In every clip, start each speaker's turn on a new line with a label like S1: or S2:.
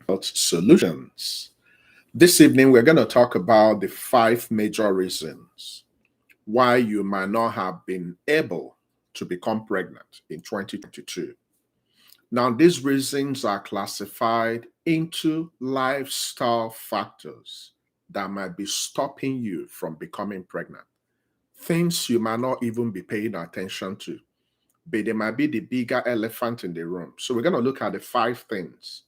S1: Health solutions. This evening, we're going to talk about the 5 major reasons why you might not have been able to become pregnant in 2022. Now, these reasons are classified into lifestyle factors that might be stopping you from becoming pregnant. Things you might not even be paying attention to, but they might be the bigger elephant in the room. So, we're going to look at the 5 things.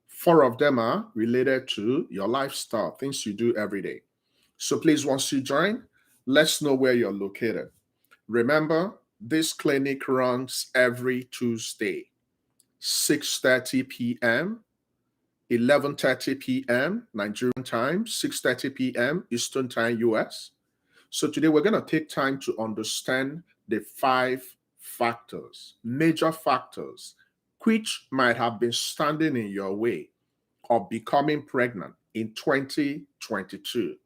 S1: 4 of them are related to your lifestyle, things you do every day. So please, once you join, let's know where you're located. Remember, this clinic runs every Tuesday, 6:30 p.m., 11:30 p.m. Nigerian time, 6:30 p.m. Eastern time, US. So today we're going to take time to understand the 5 factors, major factors, which might have been standing in your way of becoming pregnant in 2022.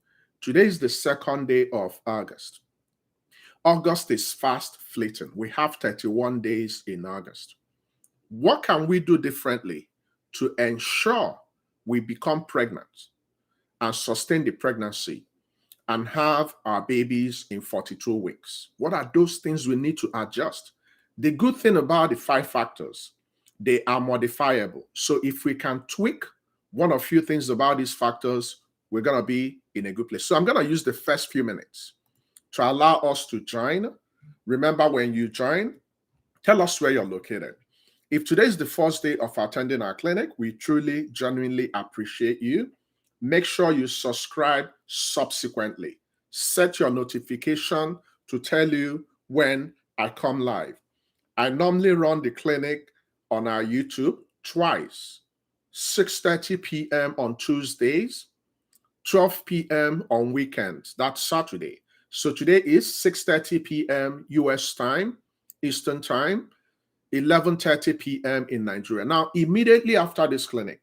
S1: Today is the second day of August. August is fast fleeting. We have 31 days in August. What can we do differently to ensure we become pregnant and sustain the pregnancy and have our babies in 42 weeks? What are those things we need to adjust? The good thing about the 5 factors, they are modifiable. So if we can tweak one or few things about these factors, we're going to be in a good place. So I'm going to use the first few minutes to allow us to join. Remember, when you join, tell us where you're located. If today is the first day of attending our clinic, we truly, genuinely appreciate you. Make sure you subscribe subsequently. Set your notification to tell you when I come live. I normally run the clinic on our YouTube twice, 6:30 p.m. on Tuesdays, 12 p.m. on weekends. That's Saturday. So today is 6:30 p.m. US time, Eastern time, 11:30 p.m. in Nigeria. Now, immediately after this clinic,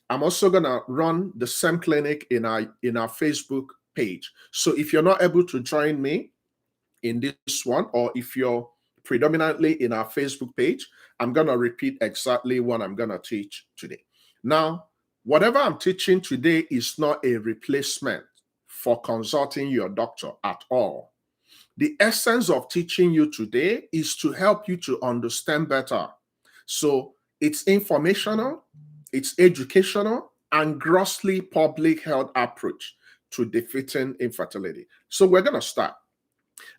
S1: I'm also gonna run the same clinic in our Facebook page. So if you're not able to join me in this one, or if you're predominantly in our Facebook page, I'm gonna repeat exactly what I'm gonna teach today. Now, whatever I'm teaching today is not a replacement for consulting your doctor at all. The essence of teaching you today is to help you to understand better. So it's informational, it's educational, and grossly public health approach to defeating infertility. So we're going to start.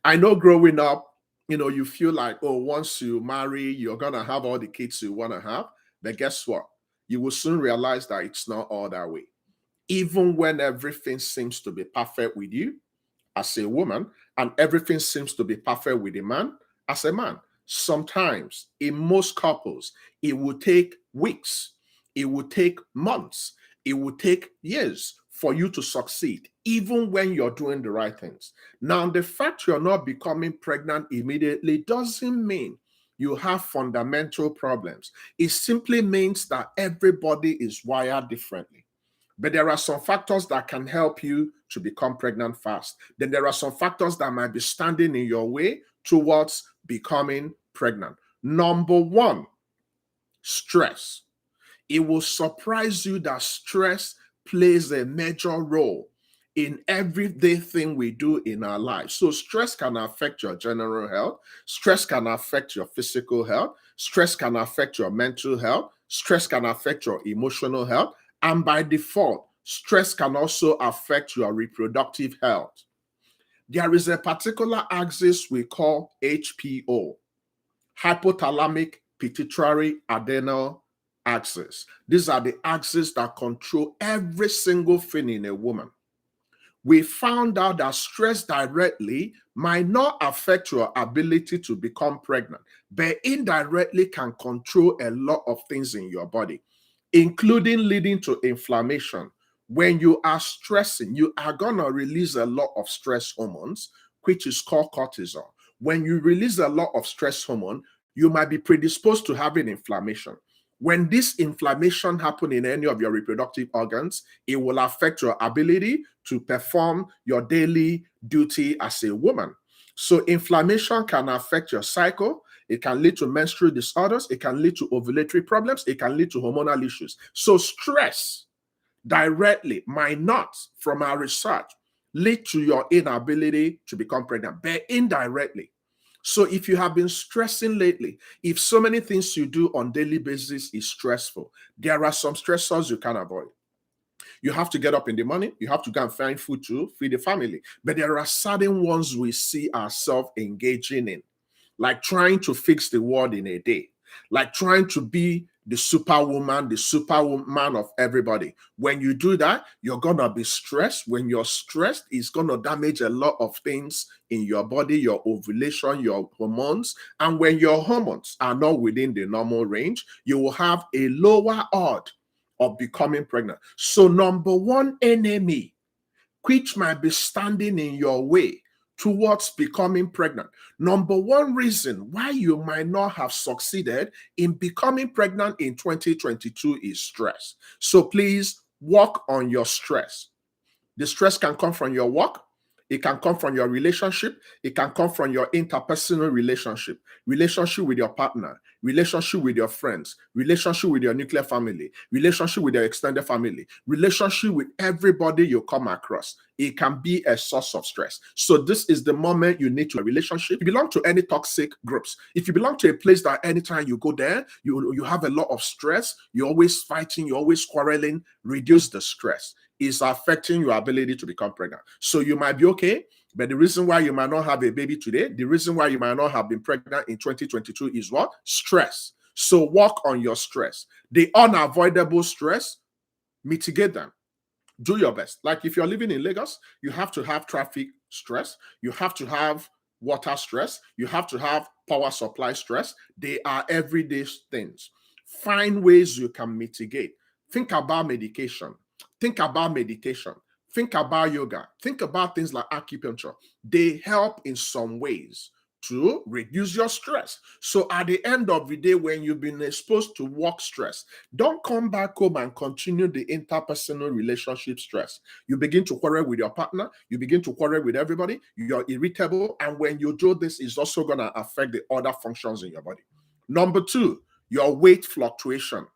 S1: I know growing up, you feel like, oh, once you marry, you're going to have all the kids you want to have. But guess what? You will soon realize that it's not all that way. Even when everything seems to be perfect with you as a woman, and everything seems to be perfect with a man as a man, sometimes in most couples, it will take weeks, it will take months, it will take years for you to succeed, even when you're doing the right things. Now, the fact you're not becoming pregnant immediately doesn't mean you have fundamental problems. It simply means that everybody is wired differently. But there are some factors that can help you to become pregnant fast. Then there are some factors that might be standing in your way towards becoming pregnant. Number one, stress. It will surprise you that stress plays a major role in everyday thing we do in our lives. So stress can affect your general health. Stress can affect your physical health. Stress can affect your mental health. Stress can affect your emotional health. And by default, stress can also affect your reproductive health. There is a particular axis we call HPO, hypothalamic pituitary adrenal axis. These are the axes that control every single thing in a woman. We found out that stress directly might not affect your ability to become pregnant, but indirectly can control a lot of things in your body, including leading to inflammation. When you are stressing, you are going to release a lot of stress hormones, which is called cortisol. When you release a lot of stress hormone, you might be predisposed to having inflammation. When this inflammation happens in any of your reproductive organs, it will affect your ability to perform your daily duty as a woman. So inflammation can affect your cycle. It can lead to menstrual disorders. It can lead to ovulatory problems. It can lead to hormonal issues. So stress directly might not, from our research, lead to your inability to become pregnant, but indirectly. So if you have been stressing lately, if so many things you do on daily basis is stressful, there are some stressors you can avoid. You have to get up in the morning. You have to go and find food to feed the family. But there are certain ones we see ourselves engaging in, like trying to fix the world in a day, like trying to be the superwoman, the superwoman of everybody. When you do that, you're going to be stressed. When you're stressed, it's going to damage a lot of things in your body, your ovulation, your hormones. And when your hormones are not within the normal range, you will have a lower odds of becoming pregnant. So number one enemy, which might be standing in your way towards becoming pregnant. Number one reason why you might not have succeeded in becoming pregnant in 2022 is stress. So please work on your stress. The stress can come from your work. It can come from your relationship. It can come from your interpersonal relationship with your partner, relationship with your friends, relationship with your nuclear family, relationship with your extended family, relationship with everybody you come across. It can be a source of stress. So this is the moment you need to a relationship. If you belong to any toxic groups, if you belong to a place that anytime you go there, you have a lot of stress, you're always fighting, you're always quarreling, reduce the stress. Is affecting your ability to become pregnant. So you might be okay, but the reason why you might not have a baby today, the reason why you might not have been pregnant in 2022 is what? Stress. So work on your stress. The unavoidable stress, mitigate them. Do your best. Like if you're living in Lagos, you have to have traffic stress. You have to have water stress. You have to have power supply stress. They are everyday things. Find ways you can mitigate. Think about medication. Think about meditation. Think about yoga. Think about things like acupuncture. They help in some ways to reduce your stress. So at the end of the day, when you've been exposed to work stress, don't come back home and continue the interpersonal relationship stress. You begin to quarrel with your partner. You begin to quarrel with everybody. You're irritable. And when you do this, it's also going to affect the other functions in your body. Number two, your weight fluctuation.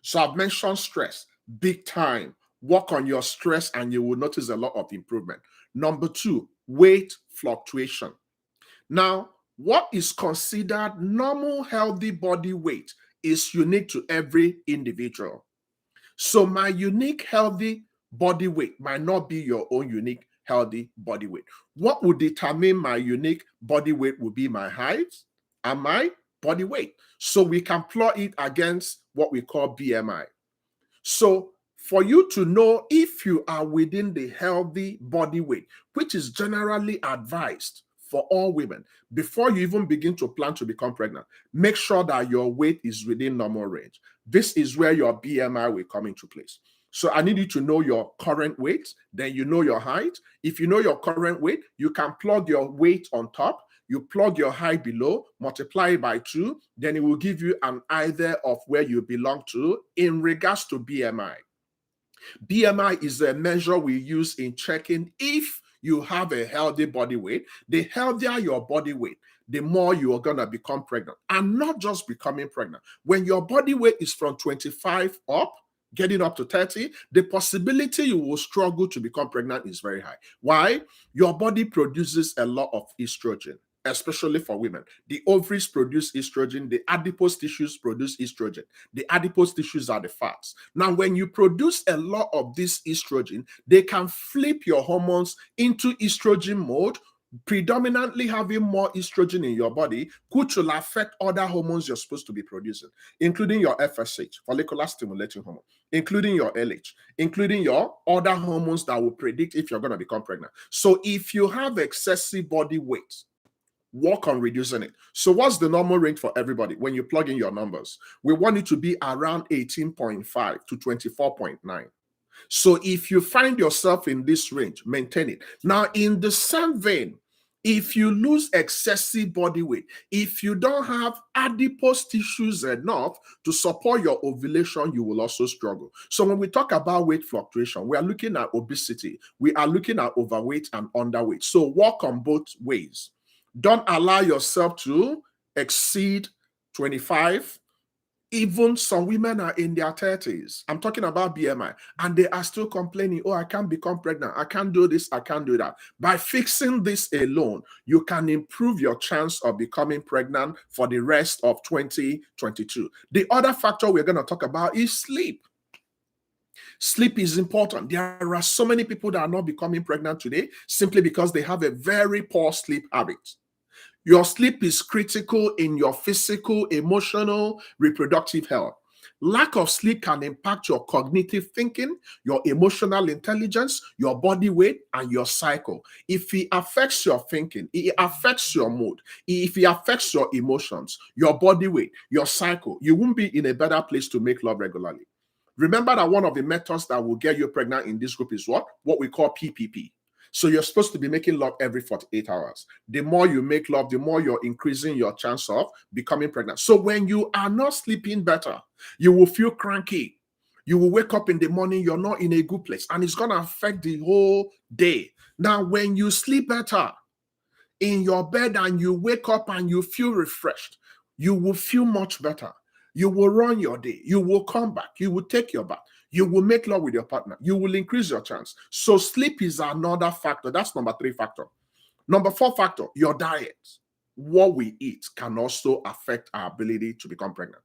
S1: So I've mentioned stress, big time. Work on your stress and you will notice a lot of improvement. Number two, weight fluctuation. Now, what is considered normal healthy body weight is unique to every individual. So my unique healthy body weight might not be your own unique healthy body weight. What would determine my unique body weight will be my height and my body weight. So we can plot it against what we call BMI. So for you to know if you are within the healthy body weight, which is generally advised for all women, before you even begin to plan to become pregnant, make sure that your weight is within normal range. This is where your BMI will come into place. So I need you to know your current weight, then you know your height. If you know your current weight, you can plug your weight on top, you plug your height below, multiply it by 2, then it will give you an idea of where you belong to in regards to BMI. BMI is a measure we use in checking if you have a healthy body weight. The healthier your body weight, the more you are going to become pregnant. And not just becoming pregnant. When your body weight is from 25 up, getting up to 30, the possibility you will struggle to become pregnant is very high. Why? Your body produces a lot of estrogen, especially for women. The ovaries produce estrogen. The adipose tissues produce estrogen. The adipose tissues are the fats. Now, when you produce a lot of this estrogen, they can flip your hormones into estrogen mode, predominantly having more estrogen in your body, which will affect other hormones you're supposed to be producing, including your FSH, follicular stimulating hormone, including your LH, including your other hormones that will predict if you're going to become pregnant. So if you have excessive body weight, work on reducing it. So what's the normal range for everybody when you plug in your numbers? We want it to be around 18.5 to 24.9. So if you find yourself in this range, maintain it. Now, in the same vein, if you lose excessive body weight, if you don't have adipose tissues enough to support your ovulation, you will also struggle. So when we talk about weight fluctuation, we are looking at obesity. We are looking at overweight and underweight. So work on both ways. Don't allow yourself to exceed 25. Even some women are in their 30s. I'm talking about BMI, and they are still complaining, oh, I can't become pregnant. I can't do this. I can't do that. By fixing this alone, you can improve your chance of becoming pregnant for the rest of 2022. The other factor we're going to talk about is sleep. Sleep is important. There are so many people that are not becoming pregnant today simply because they have a very poor sleep habit. Your sleep is critical in your physical, emotional, reproductive health. Lack of sleep can impact your cognitive thinking, your emotional intelligence, your body weight, and your cycle. If it affects your thinking, it affects your mood, if it affects your emotions, your body weight, your cycle, you won't be in a better place to make love regularly. Remember that one of the methods that will get you pregnant in this group is what? What we call PPP. So you're supposed to be making love every 48 hours. The more you make love, the more you're increasing your chance of becoming pregnant. So when you are not sleeping better, you will feel cranky. You will wake up in the morning, you're not in a good place, and it's going to affect the whole day. Now, when you sleep better in your bed and you wake up and you feel refreshed, you will feel much better. You will run your day. You will come back. You will take your bath. You will make love with your partner. You will increase your chance. So sleep is another factor. That's number 3 factor. Number 4 factor, your diet. What we eat can also affect our ability to become pregnant.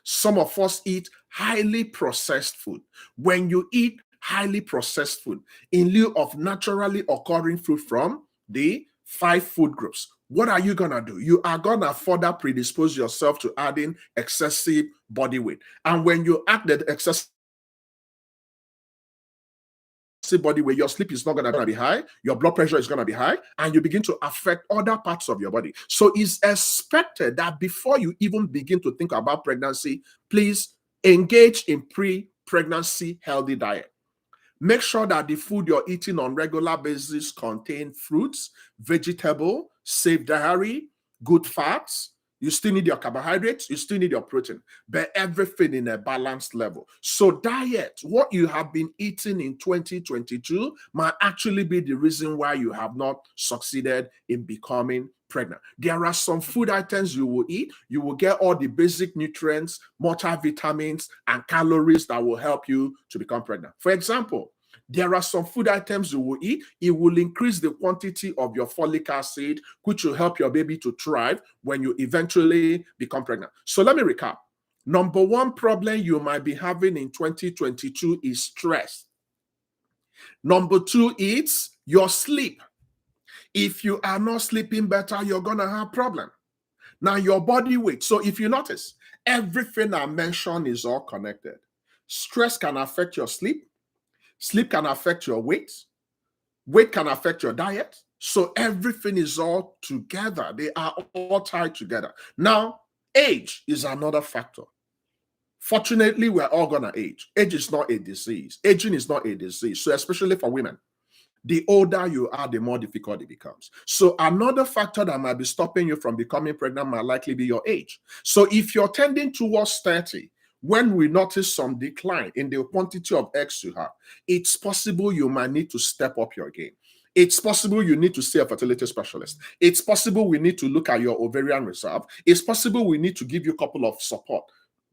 S1: Some of us eat highly processed food. When you eat highly processed food in lieu of naturally occurring food from the 5 food groups, what are you going to do? You are going to further predispose yourself to adding excessive body weight. And when you add the excessive body weight, your sleep is not going to be high, your blood pressure is going to be high, and you begin to affect other parts of your body. So it's expected that before you even begin to think about pregnancy, please engage in pre-pregnancy healthy diet. Make sure that the food you're eating on regular basis contain fruits, vegetable, safe dairy, good fats. You still need your carbohydrates, you still need your protein, but everything in a balanced level. So diet, what you have been eating in 2022 might actually be the reason why you have not succeeded in becoming pregnant. There are some food items you will eat. You will get all the basic nutrients, multivitamins, and calories that will help you to become pregnant. For example, there are some food items you will eat. It will increase the quantity of your folic acid, which will help your baby to thrive when you eventually become pregnant. So let me recap. Number 1 problem you might be having in 2022 is stress. Number 2 is your sleep. If you are not sleeping better, you're going to have a problem. Now, your body weight. So if you notice, everything I mentioned is all connected. Stress can affect your sleep. Sleep can affect your weight. Weight can affect your diet. So everything is all together. They are all tied together. Now, age is another factor. Fortunately, we're all going to age. Age is not a disease. Aging is not a disease. So especially for women, the older you are, the more difficult it becomes. So another factor that might be stopping you from becoming pregnant might likely be your age. So if you're tending towards 30, when we notice some decline in the quantity of eggs you have, it's possible you might need to step up your game. It's possible you need to see a fertility specialist. It's possible we need to look at your ovarian reserve. It's possible we need to give you a couple of support,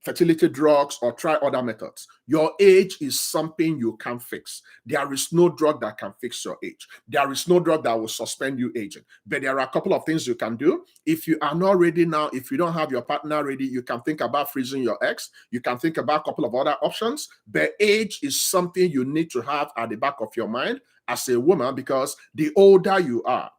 S1: fertility drugs, or try other methods. Your age is something you can fix. There is no drug that can fix your age. There is no drug that will suspend you aging. But there are a couple of things you can do. If you are not ready now, if you don't have your partner ready, you can think about freezing your eggs. You can think about a couple of other options. But age is something you need to have at the back of your mind as a woman, because the older you are,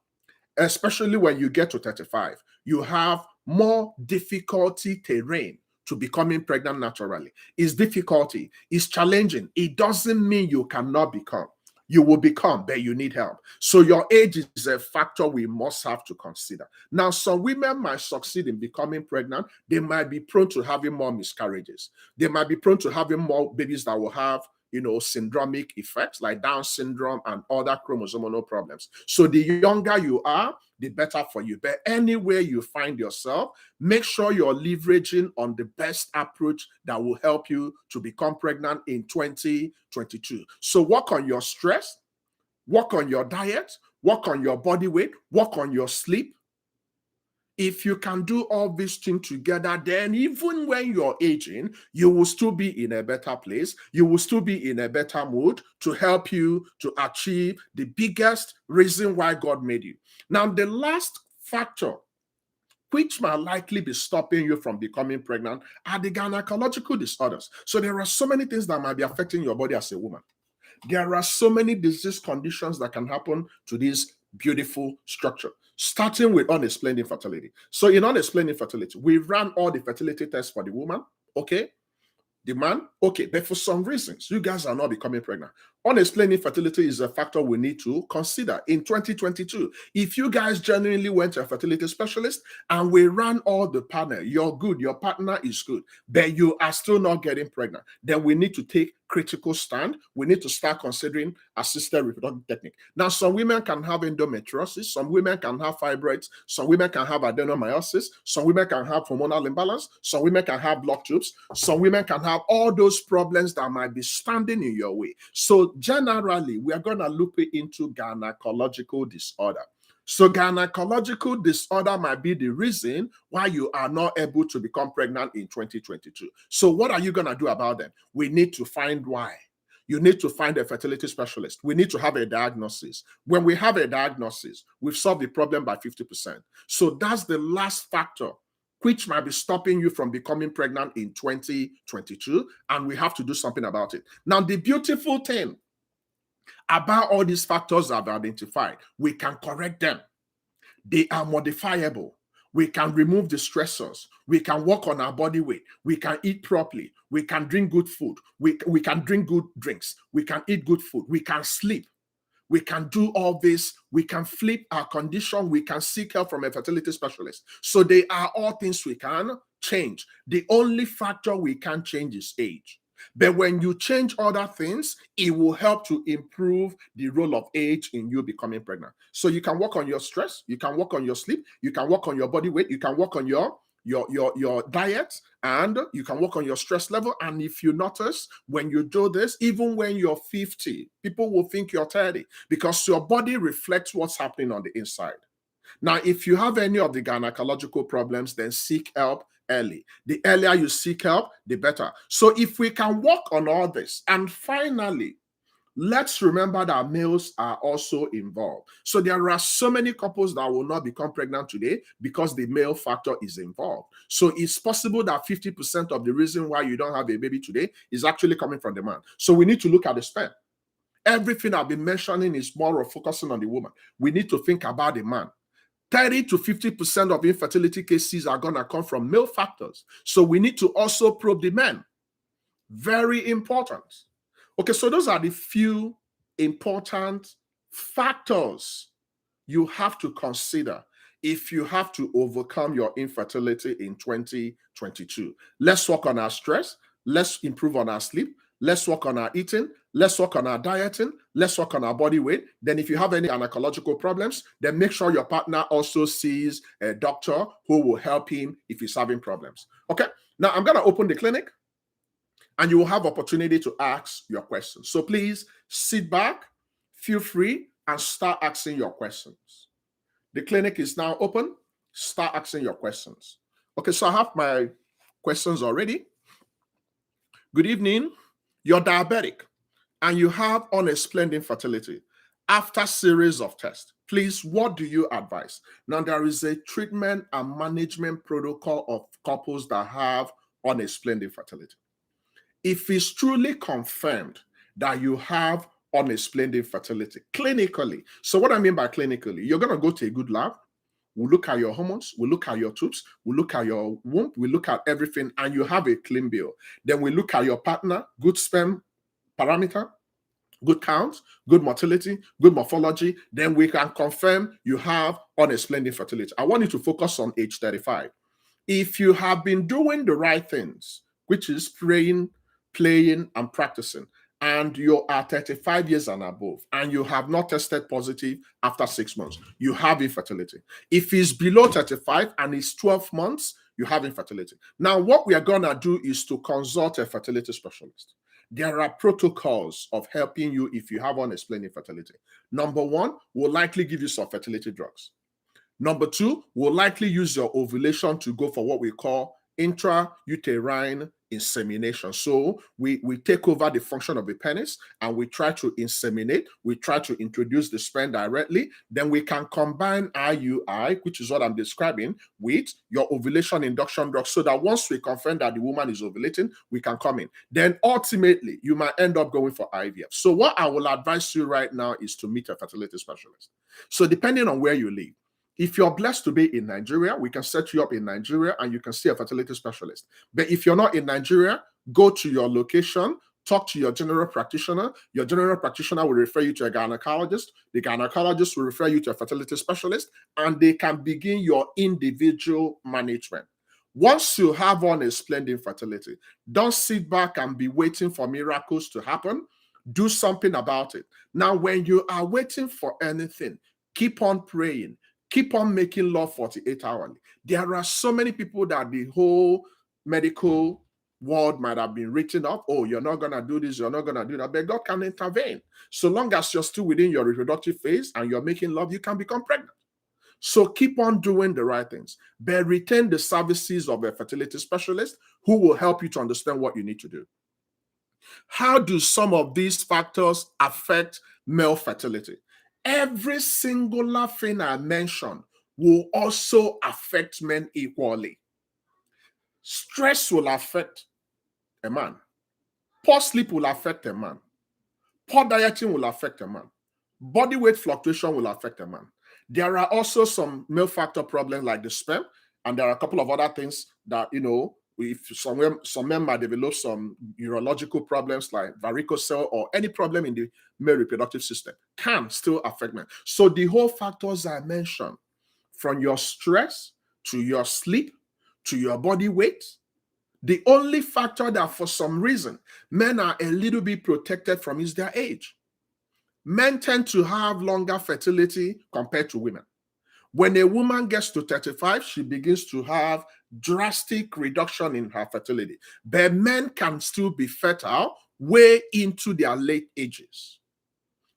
S1: especially when you get to 35, you have more difficulty terrain to becoming pregnant naturally. It's difficulty, it's challenging. It doesn't mean you cannot become. You will become, but you need help. So your age is a factor we must have to consider. Now, some women might succeed in becoming pregnant. They might be prone to having more miscarriages. They might be prone to having more babies that will have syndromic effects like Down syndrome and other chromosomal problems. So the younger you are, the better for you. But anywhere you find yourself, make sure you're leveraging on the best approach that will help you to become pregnant in 2022. So work on your stress, work on your diet, work on your body weight, work on your sleep. If you can do all these things together, then even when you're aging, you will still be in a better place. You will still be in a better mood to help you to achieve the biggest reason why God made you. Now, the last factor which might likely be stopping you from becoming pregnant are the gynecological disorders. So there are so many things that might be affecting your body as a woman. There are so many disease conditions that can happen to this beautiful structure, starting with unexplained infertility. So in unexplained infertility, we ran all the fertility tests for the woman, okay? The man, okay, but for some reasons, you guys are not becoming pregnant. Unexplained infertility is a factor we need to consider in 2022. If you guys genuinely went to a fertility specialist and we ran all the panel, you're good, your partner is good, but you are still not getting pregnant, then we need to take critical stand. We need to start considering assisted reproductive technique. Now, some women can have endometriosis, some women can have fibroids, some women can have adenomyosis, some women can have hormonal imbalance, some women can have blocked tubes, some women can have all those problems that might be standing in your way. So generally, we are going to look into gynecological disorder. So gynecological disorder might be the reason why you are not able to become pregnant in 2022. So what are you going to do about them? We need to find why. You need to find a fertility specialist. We need to have a diagnosis. When we have a diagnosis, we've solved the problem by 50%. So that's the last factor which might be stopping you from becoming pregnant in 2022, and we have to do something about it. Now, the beautiful thing about all these factors I've identified, we can correct them. They are modifiable. We can remove the stressors. We can work on our body weight. We can eat properly. We can drink good food. We can drink good drinks. We can eat good food. We can sleep. We can do all this. We can flip our condition. We can seek help from a fertility specialist. So they are all things we can change. The only factor we can change is age. But when you change other things, it will help to improve the role of age in you becoming pregnant. So you can work on your stress, you can work on your sleep, you can work on your body weight, you can work on your diet, and you can work on your stress level. And if you notice, when you do this, even when you're 50, people will think you're 30 because your body reflects what's happening on the inside. Now, if you have any of the gynecological problems, then seek help early. The earlier you seek help, the better. So if we can work on all this, and finally, let's remember that males are also involved. So there are so many couples that will not become pregnant today because the male factor is involved. So it's possible that 50% of the reason why you don't have a baby today is actually coming from the man. So we need to look at the sperm. Everything I've been mentioning is more of focusing on the woman. We need to think about the man. 30 to 50% of infertility cases are going to come from male factors. So we need to also probe the men. Very important. Okay, so those are the few important factors you have to consider if you have to overcome your infertility in 2022. Let's work on our stress. Let's improve on our sleep. Let's work on our eating. Let's work on our dieting. Let's work on our body weight. Then if you have any gynecological problems, then make sure your partner also sees a doctor who will help him if he's having problems. Okay, now I'm going to open the clinic and you will have opportunity to ask your questions. So please sit back, feel free, and start asking your questions. The clinic is now open. Start asking your questions. Okay, so I have my questions already. Good evening. You're diabetic and you have unexplained infertility. After series of tests, please, what do you advise? Now, there is a treatment and management protocol of couples that have unexplained infertility. If it's truly confirmed that you have unexplained infertility clinically, so what I mean by clinically, you're going to go to a good lab. We'll look at your hormones, we'll look at your tubes, we'll look at your womb, we'll look at everything, and you have a clean bill. Then we look at your partner, good sperm parameter, good count, good motility, good morphology. Then we can confirm you have unexplained infertility. I want you to focus on age 35. If you have been doing the right things, which is praying, playing, and practicing, and you are 35 years and above, and you have not tested positive after 6 months, you have infertility. If it's below 35 and it's 12 months, you have infertility. Now, what we are going to do is to consult a fertility specialist. There are protocols of helping you if you have unexplained infertility. Number one, we'll likely give you some fertility drugs. Number two, we'll likely use your ovulation to go for what we call intrauterine insemination. So we take over the function of the penis and we try to inseminate. We try to introduce the sperm directly. Then we can combine IUI, which is what I'm describing, with your ovulation induction drug, so that once we confirm that the woman is ovulating, we can come in. Then ultimately, you might end up going for IVF. So what I will advise you right now is to meet a fertility specialist. So depending on where you live, if you're blessed to be in Nigeria, we can set you up in Nigeria and you can see a fertility specialist. But if you're not in Nigeria, go to your location, talk to your general practitioner. Your general practitioner will refer you to a gynecologist. The gynecologist will refer you to a fertility specialist, and they can begin your individual management. Once you have unexplained infertility, don't sit back and be waiting for miracles to happen. Do something about it. Now, when you are waiting for anything, keep on praying. Keep on making love 48 hourly. There are so many people that the whole medical world might have been written up. Oh, you're not going to do this, you're not going to do that. But God can intervene. So long as you're still within your reproductive phase and you're making love, you can become pregnant. So keep on doing the right things. But retain the services of a fertility specialist who will help you to understand what you need to do. How do some of these factors affect male fertility? Every singular thing I mentioned will also affect men equally. Stress will affect a man. Poor sleep will affect a man. Poor dieting will affect a man. Body weight fluctuation will affect a man. There are also some male factor problems like the sperm, and there are a couple of other things that, if some men might develop some urological problems like varicocele or any problem in the male reproductive system can still affect men. So the whole factors I mentioned, from your stress to your sleep to your body weight, the only factor that for some reason men are a little bit protected from is their age. Men tend to have longer fertility compared to women. When a woman gets to 35, she begins to have drastic reduction in her fertility. But men can still be fertile way into their late ages.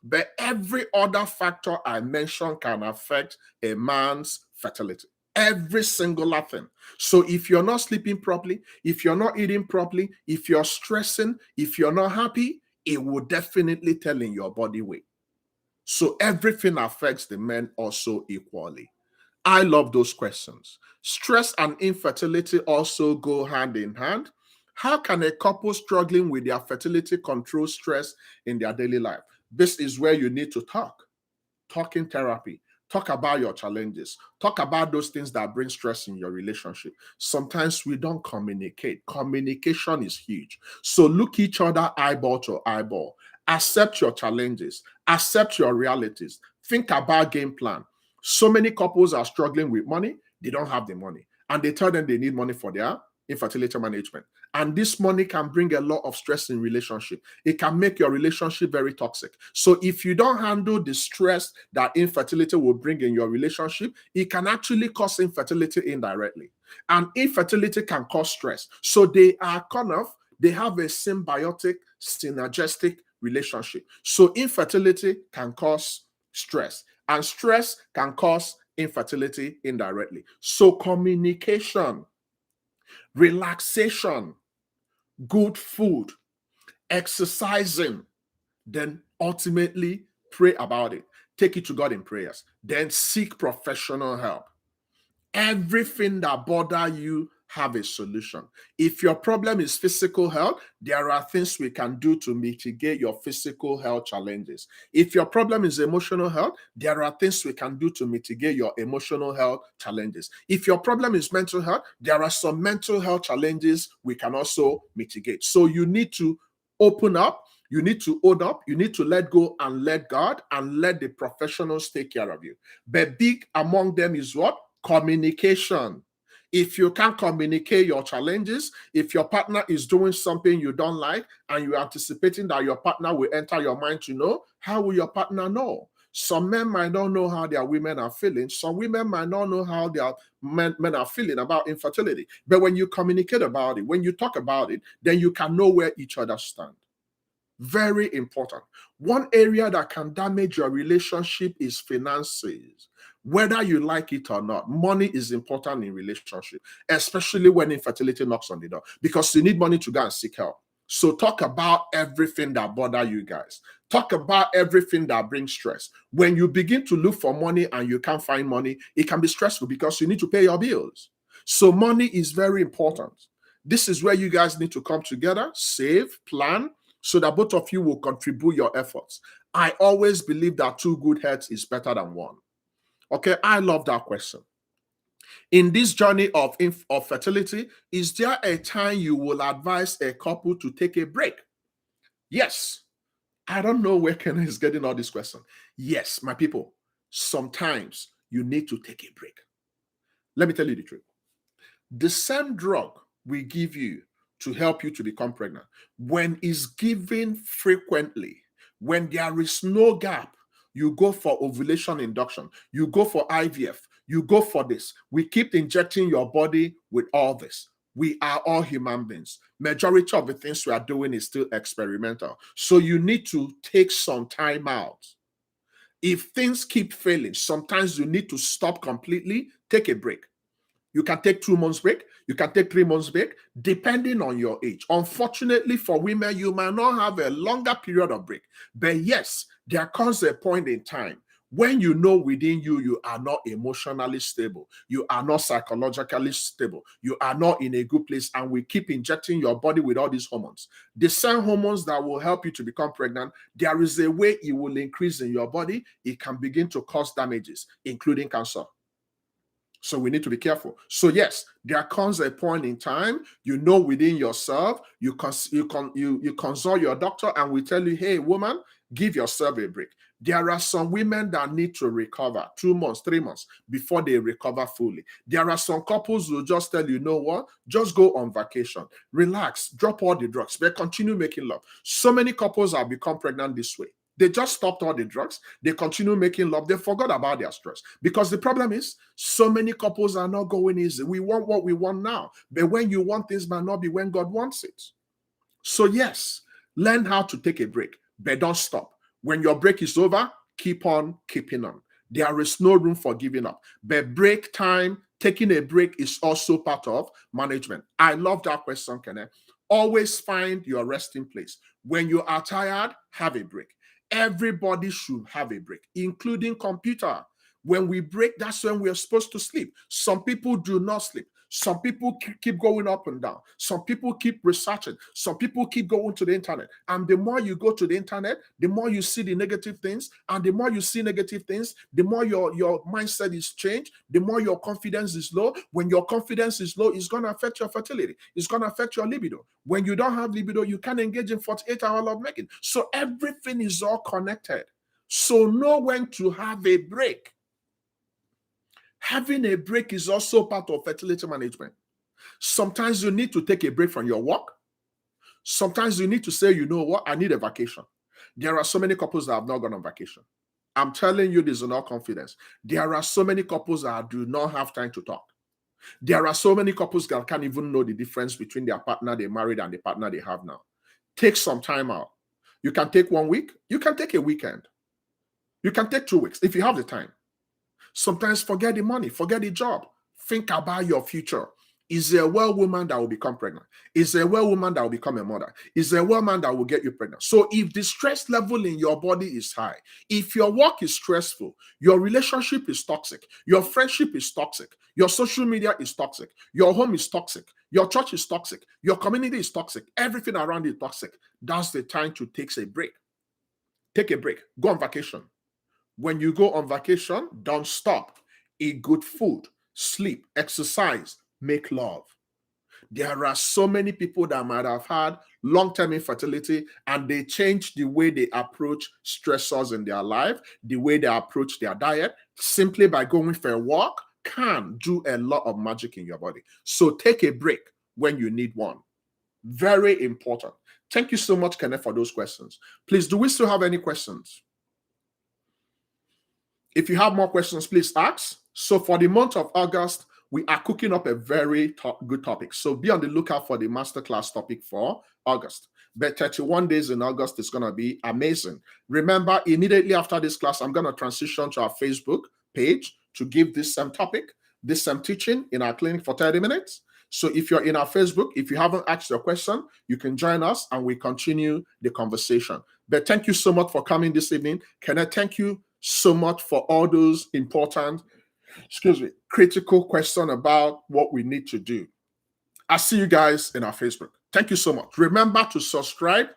S1: But every other factor I mentioned can affect a man's fertility. Every singular thing. So if you're not sleeping properly, if you're not eating properly, if you're stressing, if you're not happy, it will definitely tell in your body weight. So everything affects the men also equally. I love those questions. Stress and infertility also go hand in hand. How can a couple struggling with their fertility control stress in their daily life? This is where you need to talk. Talking therapy. Talk about your challenges. Talk about those things that bring stress in your relationship. Sometimes we don't communicate. Communication is huge. So look each other eyeball to eyeball. Accept your challenges. Accept your realities. Think about game plan. So many couples are struggling with money. They don't have the money. And they tell them they need money for their infertility management. And this money can bring a lot of stress in relationship. It can make your relationship very toxic. So if you don't handle the stress that infertility will bring in your relationship, it can actually cause infertility indirectly. And infertility can cause stress. So they have a symbiotic, synergistic relationship. So infertility can cause stress, and stress can cause infertility indirectly. So communication, relaxation, good food, exercising, then ultimately pray about it. Take it to God in prayers. Then seek professional help. Everything that bothers you have a solution. If your problem is physical health, there are things we can do to mitigate your physical health challenges. If your problem is emotional health, there are things we can do to mitigate your emotional health challenges. If your problem is mental health, there are some mental health challenges we can also mitigate. So you need to open up, you need to own up, you need to let go and let God and let the professionals take care of you. But big among them is what? Communication. If you can't communicate your challenges, if your partner is doing something you don't like and you're anticipating that your partner will enter your mind to know, how will your partner know? Some men might not know how their women are feeling. Some women might not know how their men are feeling about infertility. But when you communicate about it, when you talk about it, then you can know where each other stand. Very important. One area that can damage your relationship is finances. Whether you like it or not, money is important in relationship, especially when infertility knocks on the door, because you need money to go and seek help. So talk about everything that bother you guys. Talk about everything that brings stress. When you begin to look for money and you can't find money, it can be stressful because you need to pay your bills. So money is very important. This is where you guys need to come together, save, plan, so that both of you will contribute your efforts. I always believe that 2 good heads is better than 1. Okay, I love that question. In this journey of fertility, is there a time you will advise a couple to take a break? Yes. I don't know where Ken is getting all this question. Yes, my people, sometimes you need to take a break. Let me tell you the truth. The same drug we give you to help you to become pregnant, when it's given frequently, when there is no gap, you go for ovulation induction, you go for IVF, you go for this. We keep injecting your body with all this. We are all human beings. Majority of the things we are doing is still experimental. So you need to take some time out. If things keep failing, sometimes you need to stop completely, take a break. You can take 2 months break. You can take 3 months break, depending on your age. Unfortunately for women, you might not have a longer period of break. But yes, there comes a point in time when you know within you, you are not emotionally stable. You are not psychologically stable. You are not in a good place. And we keep injecting your body with all these hormones. The same hormones that will help you to become pregnant, there is a way it will increase in your body. It can begin to cause damages, including cancer. So we need to be careful. So yes, there comes a point in time, you know within yourself, you consult your doctor and we tell you, hey, woman, give yourself a break. There are some women that need to recover 2 months, 3 months before they recover fully. There are some couples who just tell you know what, just go on vacation, relax, drop all the drugs, but continue making love. So many couples have become pregnant this way. They just stopped all the drugs. They continue making love. They forgot about their stress. Because the problem is, so many couples are not going easy. We want what we want now. But when you want things might not be when God wants it. So yes, learn how to take a break, but don't stop. When your break is over, keep on keeping on. There is no room for giving up. But break time, taking a break is also part of management. I love that question, Kenneth. Always find your resting place. When you are tired, have a break. Everybody should have a break, including computer. When we break, that's when we are supposed to sleep. Some people do not sleep. Some people keep going up and down. Some people keep researching. Some people keep going to the internet. And the more you go to the internet, the more you see the negative things. And the more you see negative things, the more your mindset is changed, the more your confidence is low. When your confidence is low, it's going to affect your fertility. It's going to affect your libido. When you don't have libido, you can't engage in 48-hour lovemaking. So everything is all connected. So know when to have a break. Having a break is also part of fertility management. Sometimes you need to take a break from your work. Sometimes you need to say, you know what, I need a vacation. There are so many couples that have not gone on vacation. I'm telling you this in all confidence. There are so many couples that do not have time to talk. There are so many couples that can't even know the difference between their partner they married and the partner they have now. Take some time out. You can take 1 week. You can take a weekend. You can take 2 weeks if you have the time. Sometimes forget the money, forget the job. Think about your future. Is there a well woman that will become pregnant? Is there a well woman that will become a mother? Is there a well man that will get you pregnant? So if the stress level in your body is high, if your work is stressful, your relationship is toxic, your friendship is toxic, your social media is toxic, your home is toxic, your church is toxic, your community is toxic, everything around you is toxic, that's the time to take a break. Take a break. Go on vacation. When you go on vacation, don't stop. Eat good food, sleep, exercise, make love. There are so many people that might have had long-term infertility and they change the way they approach stressors in their life, the way they approach their diet, simply by going for a walk can do a lot of magic in your body. So take a break when you need one. Very important. Thank you so much, Kenneth, for those questions. Please, do we still have any questions? If you have more questions, please ask. So for the month of August, we are cooking up a very good topic. So be on the lookout for the masterclass topic for August. But 31 days in August is going to be amazing. Remember, immediately after this class, I'm going to transition to our Facebook page to give this same topic, this same teaching in our clinic for 30 minutes. So if you're in our Facebook, if you haven't asked your question, you can join us and we continue the conversation. But thank you so much for coming this evening. Can I thank you so much for all those important, critical questions about what we need to do. I'll see you guys in our Facebook. Thank you so much. Remember to subscribe.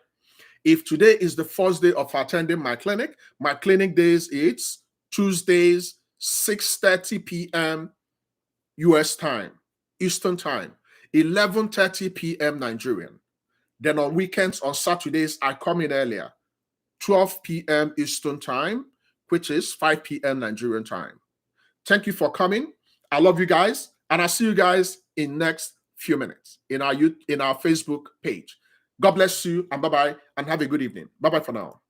S1: If today is the first day of attending my clinic days, it's Tuesdays, 6:30 p.m. US time, Eastern time, 11:30 p.m. Nigerian. Then on weekends, on Saturdays, I come in earlier, 12 p.m. Eastern time, which is 5 p.m. Nigerian time. Thank you for coming. I love you guys, and I'll see you guys in next few minutes in our Facebook page. God bless you, and bye-bye, and have a good evening. Bye-bye for now.